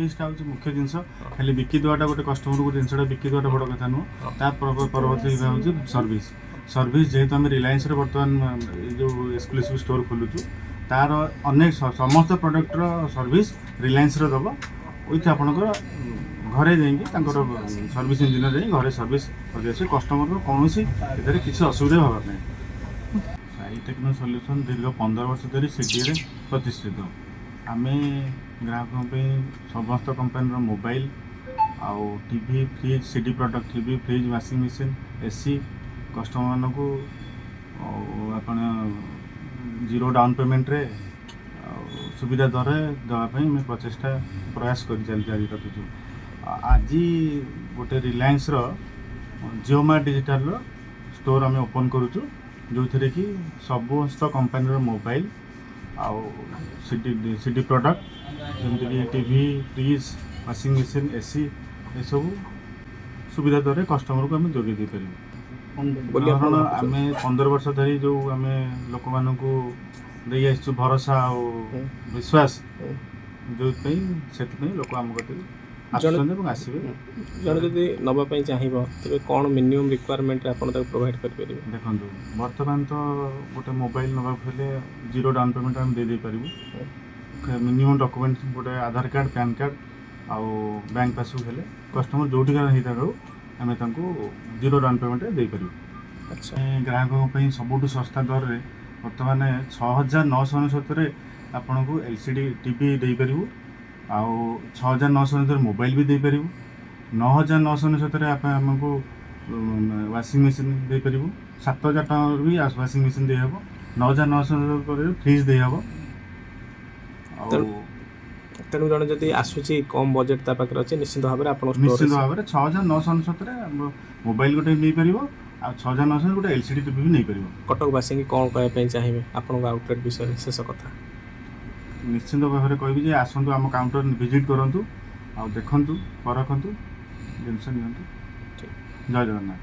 सर्विसटा हूँ मुख्य जिनस खाली बिकी देवाटा गोटे कस्टमर को जिनसा बिकी देवाटा बड़ कथा नुह परवर्ती हूँ सर्विस सर्विस जेहेतु आम रिलायंस बर्तमान जो एक्सक्लूसिव स्टोर खोलुचु तार अनेक समस्त प्रोडक्टर सर्विस रिलायंस दब विथ आपणकर घरे जाइए सर्विस इंजीनियर जाए घरे सर्विस कर कस्टमर कौन किसी असुविधा होगा नहीं। साई टेक्नो सॉल्यूशन दीर्घ 15 वर्ष धरी सिटी में प्रतिष्ठित आम ग्राहकों समस्त कंपनी मोबाइल आउ TV fridge CD product TV fridge washing machine AC customer मान को आप जीरो डाउन पेमेंट रे सुविधा दर देवाई प्रचेषा प्रयास कर जारी रखीचु। आज गोटे Reliance Jio mart digital store आम ओपन करुचु जो थे कि समस्त कंपनी मोबाइल आउ सीडी प्रोडक्ट जमीक TV fridge washing machine AC ये सब सुविधा दर कस्टमर को आम जोगे पार आम 15 वर्ष धरी जो आम लोक मान दे आसु भरोसा और विश्वास जो लोक आम कटे आसवे जन जब नापी चाहिए तेज कौन मिनिमम रिक्वायरमेंट आप प्रोवाइड करेंगे देखो बर्तमान तो गोटे मोबाइल नापे जीरो डाउन पेमेंट आम दे पारू मिनिमम डॉक्यूमेंट गोटे आधार कार्ड पैन कार्ड आउ बैंक पासबुक हेले कस्टमर जोटी होता रहू आम जीरो डाउन पेमेंट दे पारू। अच्छा ग्राहकों सबुठ सस्ता दर में बर्तमान 6,999 आपन को एलसीडी टीवी दे पारू आउ 6,999 मोबाइल भी दे पारू 9,999 आप आमको वाशिंग मशीन दे पारू 7,000 टका भी वाशिंग मशीन दे हे 9,999 फ्रिज दे हे तेणु जन जब आसूची कम बजेट ता पाखे अच्छे निश्चित भाव में निश्चित भाव में 6,999 मोबाइल गोटे नहीं पार आ 6,999 गोटे एलसीडी टीवी भी नहीं पार। कटकवासी की कौन कहना चाहिए आपन आउटलेट विषय शेष कथा निश्चित भाव में कहि आसतु आम काउंटर विजिट करूँ आ देखु परखु जिनस नि जय जगन्नाथ।